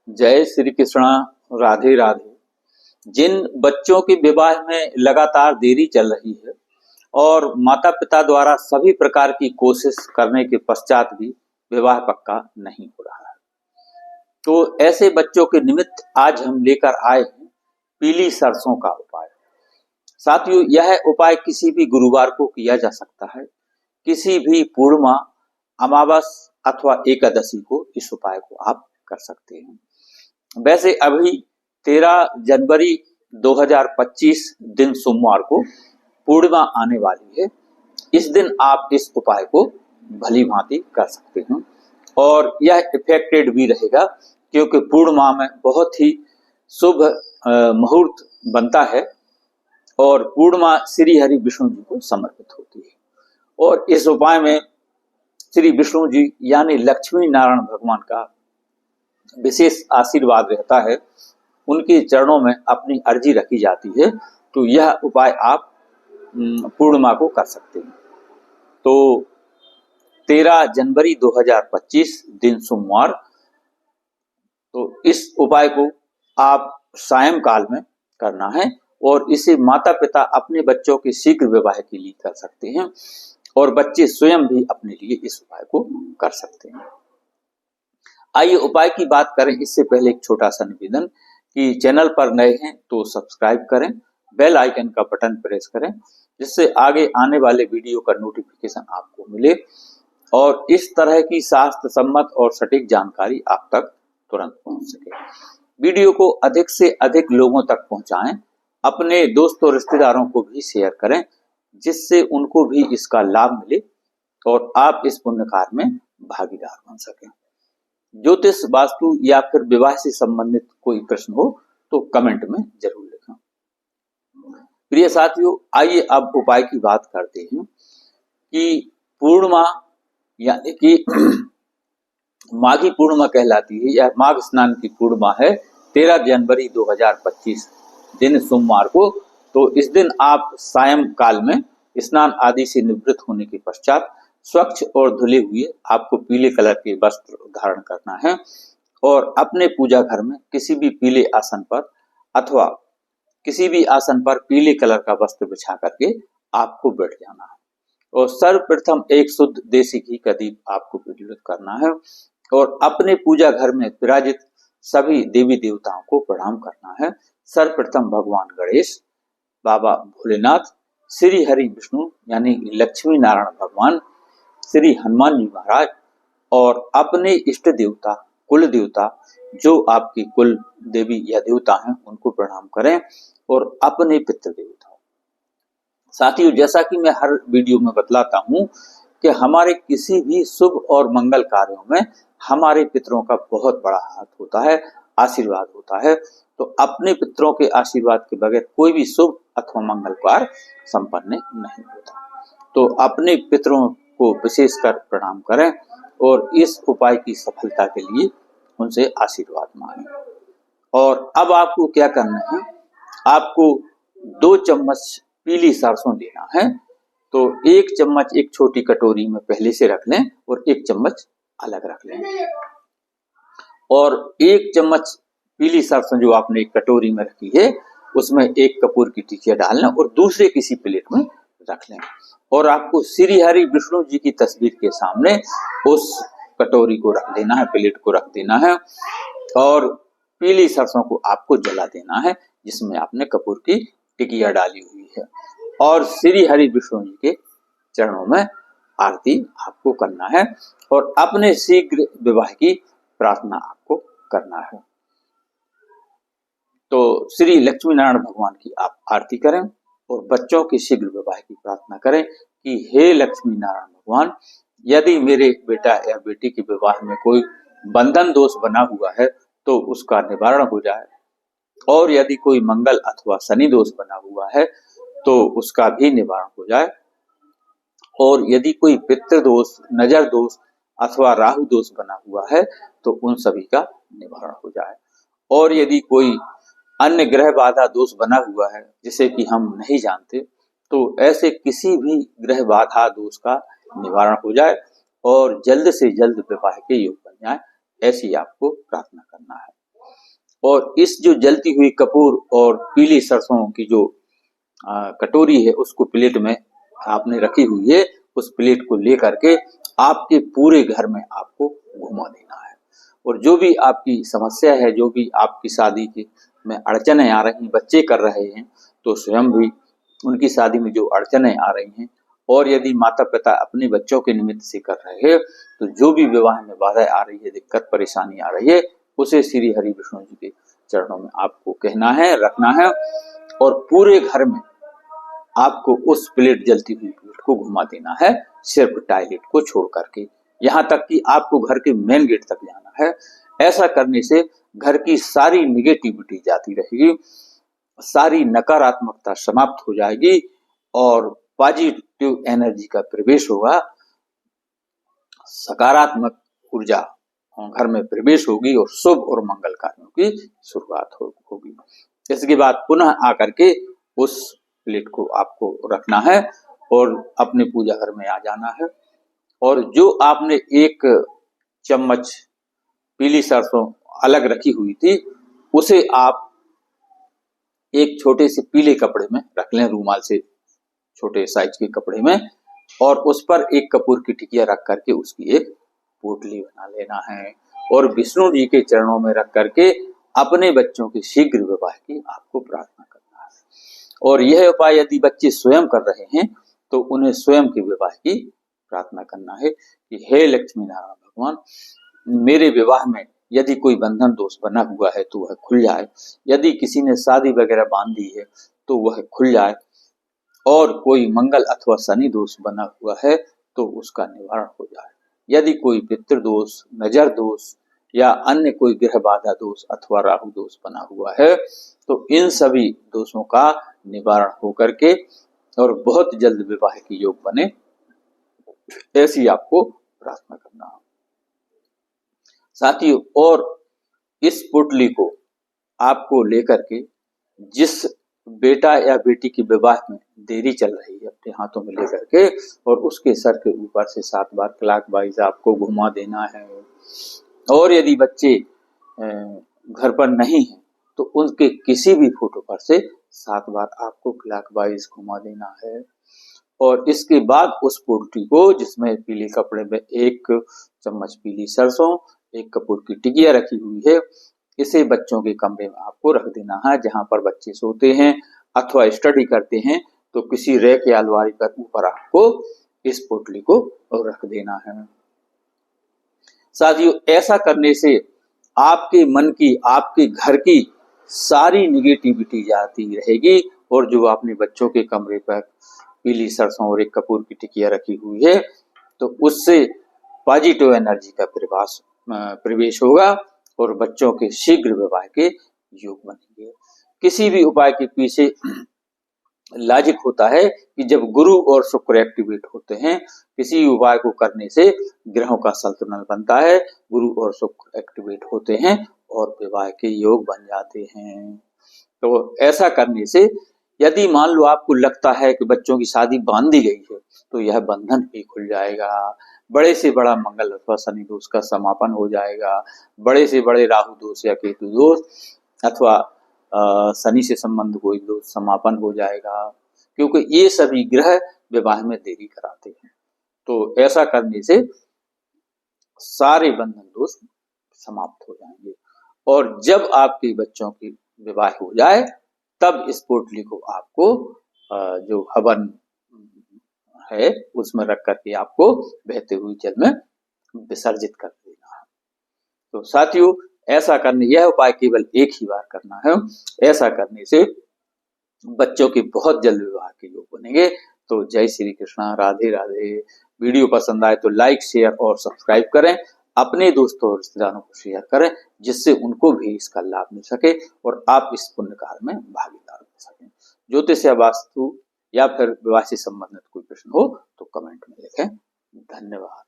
जय श्री कृष्णा। राधे राधे। जिन बच्चों के विवाह में लगातार देरी चल रही है और माता पिता द्वारा सभी प्रकार की कोशिश करने के पश्चात भी विवाह पक्का नहीं हो रहा है, तो ऐसे बच्चों के निमित्त आज हम लेकर आए हैं पीली सरसों का उपाय। साथियों, यह उपाय किसी भी गुरुवार को किया जा सकता है, किसी भी पूर्णिमा, अमावस अथवा एकादशी को इस उपाय को आप कर सकते हैं। वैसे अभी 13 जनवरी 2025 दिन सोमवार को पूर्णिमा आने वाली है। इस दिन आप इस उपाय को भली भांति कर सकते हैं और यह इफेक्टेड भी रहेगा, क्योंकि पूर्णिमा में बहुत ही शुभ मुहूर्त बनता है और पूर्णिमा श्री हरि विष्णु जी को समर्पित होती है। और इस उपाय में श्री विष्णु जी यानी लक्ष्मी नारायण भगवान का विशेष आशीर्वाद रहता है, उनके चरणों में अपनी अर्जी रखी जाती है। तो यह उपाय आप पूर्णिमा को कर सकते हैं। तो 13 जनवरी 2025 दिन सोमवार, तो इस उपाय को आप सायंकाल में करना है और इसे माता पिता अपने बच्चों के शीघ्र विवाह के लिए कर सकते हैं और बच्चे स्वयं भी अपने लिए इस उपाय को कर सकते हैं। आइए उपाय की बात करें। इससे पहले एक छोटा सा निवेदन कि चैनल पर नए हैं तो सब्सक्राइब करें, बेल आइकन का बटन प्रेस करें, जिससे आगे आने वाले वीडियो का नोटिफिकेशन आपको मिले और इस तरह की शास्त्र सम्मत और सटीक जानकारी आप तक तुरंत पहुंच सके। वीडियो को अधिक से अधिक लोगों तक पहुंचाएं, अपने दोस्तों रिश्तेदारों को भी शेयर करें, जिससे उनको भी इसका लाभ मिले और आप इस पुण्य कार्य में भागीदार बन सकें। ज्योतिष, वास्तु या फिर विवाह से संबंधित कोई प्रश्न हो तो कमेंट में जरूर लिखें। प्रिय साथियों, आइए अब उपाय की बात करते हैं कि पूर्णिमा यानी कि माघी पूर्णिमा कहलाती है। यह माघ स्नान की पूर्णिमा है 13 जनवरी 2025 दिन सोमवार को। तो इस दिन आप सायंकाल में स्नान आदि से निवृत्त होने के पश्चात स्वच्छ और धुले हुए आपको पीले कलर के वस्त्र धारण करना है और अपने पूजा घर में किसी भी पीले आसन पर अथवा किसी भी आसन पर पीले कलर का वस्त्र बिछा करके आपको बैठ जाना है और सर्वप्रथम एक शुद्ध देसी घी का दीप आपको प्रज्वलित करना है और अपने पूजा घर में विराजित सभी देवी देवताओं को प्रणाम करना है। सर्वप्रथम भगवान गणेश, बाबा भोलेनाथ, श्री हरि विष्णु यानी लक्ष्मी नारायण भगवान, श्री हनुमान जी महाराज और अपने इष्ट देवता, कुल देवता, जो आपकी कुल देवी या देवता हैं उनको प्रणाम करें और अपने पितृ देवताओं। साथियों, जैसा कि मैं हर वीडियो में बतलाता हूं कि हमारे किसी भी शुभ और मंगल कार्यों में हमारे पितरों का बहुत बड़ा हाथ होता है, आशीर्वाद होता है। तो अपने पितरों के आशीर्वाद के बगैर कोई भी शुभ अथवा मंगल कार्य संपन्न नहीं होता। तो अपने पितरों को विशेषकर प्रणाम करें और इस उपाय की सफलता के लिए उनसे आशीर्वाद मांगें। और अब आपको क्या करना है, आपको 2 चम्मच पीली सरसों लेना है। तो 1 चम्मच एक छोटी कटोरी में पहले से रख लें और 1 चम्मच अलग रख लें और 1 चम्मच पीली सरसों जो आपने एक कटोरी में रखी है उसमें 1 कपूर की टिकिया डालना और दूसरे किसी प्लेट में रख लें और आपको श्री हरि विष्णु जी की तस्वीर के सामने उस कटोरी को रख देना है, प्लेट को रख देना है और पीली सरसों को आपको जला देना है जिसमें आपने कपूर की टिकिया डाली हुई है और श्री हरि विष्णु जी के चरणों में आरती आपको करना है और अपने शीघ्र विवाह की प्रार्थना आपको करना है। तो श्री लक्ष्मी नारायण भगवान की आप आरती करें और बच्चों के शीघ्र विवाह की प्रार्थना करें कि हे लक्ष्मी नारायण भगवान, यदि मेरे बेटा या बेटी के विवाह में कोई बंधन दोष बना हुआ है तो उसका निवारण हो जाए और यदि कोई मंगल अथवा शनि दोष बना हुआ है तो उसका भी निवारण हो जाए और यदि कोई पितृ दोष, नजर दोष अथवा राहु दोष बना हुआ है तो उन सभी का निवारण हो जाए और यदि कोई अन्य ग्रह बाधा दोष बना हुआ है जिसे कि हम नहीं जानते तो ऐसे किसी भी ग्रह बाधा दोष का निवारण हो जाए और जल्द से जल्द विवाह के योग बन जाए, ऐसी आपको प्रार्थना करना है। और इस जो जलती हुई कपूर और पीली सरसों की जो कटोरी है उसको प्लेट में आपने रखी हुई है, उस प्लेट को लेकर के आपके पूरे घर में आपको घुमा देना है। और जो भी आपकी समस्या है, जो भी आपकी शादी की में अड़चने आ रही, बच्चे कर रहे हैं तो स्वयं भी उनकी शादी में जो अड़चने आ रही हैं, और यदि माता पिता अपने बच्चों के निमित्त से कर रहे हैं तो जो भी विवाह में बाधा आ रही है, दिक्कत परेशानी आ रही है, उसे श्री हरि विष्णु जी के चरणों में आपको कहना है, रखना है, और पूरे घर में आपको उस प्लेट, जलती हुई प्लेट को घुमा देना है, सिर्फ टॉयलेट को छोड़ करके, यहाँ तक कि आपको घर के मेन गेट तक जाना है। ऐसा करने से घर की सारी निगेटिविटी जाती रहेगी, सारी नकारात्मकता समाप्त हो जाएगी और पॉजिटिव एनर्जी का प्रवेश होगा, सकारात्मक ऊर्जा घर में प्रवेश होगी और शुभ और मंगल कार्यों की शुरुआत होगी। इसके बाद पुनः आकर के उस प्लेट को आपको रखना है और अपने पूजा घर में आ जाना है। और जो आपने एक चम्मच पीली सरसों अलग रखी हुई थी, उसे आप एक छोटे से पीले कपड़े में रख लें, रूमाल से छोटे साइज के कपड़े में, और उस पर एक कपूर की टिकिया रख करके उसकी एक पोटली बना लेना है और विष्णु जी के चरणों में रख करके अपने बच्चों के शीघ्र विवाह की आपको प्रार्थना करना है। और यह उपाय यदि बच्चे स्वयं कर रहे हैं तो उन्हें स्वयं के विवाह की प्रार्थना करना है कि हे लक्ष्मी नारायण भगवान, मेरे विवाह में यदि कोई बंधन दोष बना हुआ है तो वह खुल जाए, यदि किसी ने शादी वगैरह बांध दी है तो वह खुल जाए, और कोई मंगल अथवा शनि दोष बना हुआ है तो उसका निवारण हो जाए, यदि कोई पितृदोष, नजर दोष या अन्य कोई ग्रह बाधा दोष अथवा राहु दोष बना हुआ है तो इन सभी दोषों का निवारण हो करके और बहुत जल्द विवाह की योग बने, ऐसी आपको प्रार्थना करना है साथियों। और इस पोटली को आपको लेकर के जिस बेटा या बेटी की विवाह में देरी चल रही है अपने हाथों में लेकर के, और उसके सर के ऊपर से 7 बार क्लॉकवाइज आपको घुमा देना है। और यदि बच्चे घर पर नहीं है तो उनके किसी भी फोटो पर से 7 बार आपको क्लॉकवाइज घुमा देना है। और इसके बाद उस पोटली को, जिसमें पीले कपड़े में 1 चम्मच पीली सरसों, 1 कपूर की टिकिया रखी हुई है, इसे बच्चों के कमरे में आपको रख देना है, जहां पर बच्चे सोते हैं अथवा स्टडी करते हैं तो किसी रैक या अलमारी पर ऊपर आपको इस पोटली को रख देना है। साथियों, ऐसा करने से आपके मन की, आपके घर की सारी निगेटिविटी जाती रहेगी, और जो आपने बच्चों के कमरे पर पीली सरसों और 1 कपूर की टिकिया रखी हुई है तो उससे पॉजिटिव एनर्जी का प्रवेश होगा और बच्चों के शीघ्र विवाह के योग बनेंगे। किसी भी उपाय के पीछे लॉजिक होता है कि जब गुरु और शुक्र एक्टिवेट होते हैं, किसी उपाय को करने से ग्रहों का संतुलन बनता है, गुरु और शुक्र एक्टिवेट होते हैं और विवाह के योग बन जाते हैं। तो ऐसा करने से यदि मान लो आपको लगता है कि बच्चों की शादी बांध दी गई है तो यह बंधन भी खुल जाएगा, बड़े से बड़ा मंगल अथवा शनि दोष का समापन हो जाएगा, बड़े से बड़े राहु दोष या केतु दोष अथवा शनि से संबंध कोई दोष समापन हो जाएगा, क्योंकि ये सभी ग्रह विवाह में देरी कराते हैं। तो ऐसा करने से सारे बंधन दोष समाप्त हो जाएंगे। और जब आपके बच्चों की विवाह हो जाए तब इस पोटली को आपको जो हवन है उसमें रख करके आपको बहते हुए जल में विसर्जित कर देना है। तो साथियों, ऐसा करने, यह उपाय केवल एक ही बार करना है, ऐसा करने से बच्चों के बहुत जल्द विवाह के योग बनेंगे। तो जय श्री कृष्णा, राधे राधे। वीडियो पसंद आए तो लाइक, शेयर और सब्सक्राइब करें, अपने दोस्तों और रिश्तेदारों को शेयर करें, जिससे उनको भी इसका लाभ मिल सके और आप इस पुण्य कार्य में भागीदार हो सकें। ज्योतिष या वास्तु या फिर विवाह से संबंधित कोई प्रश्न हो तो कमेंट में लिखें। धन्यवाद।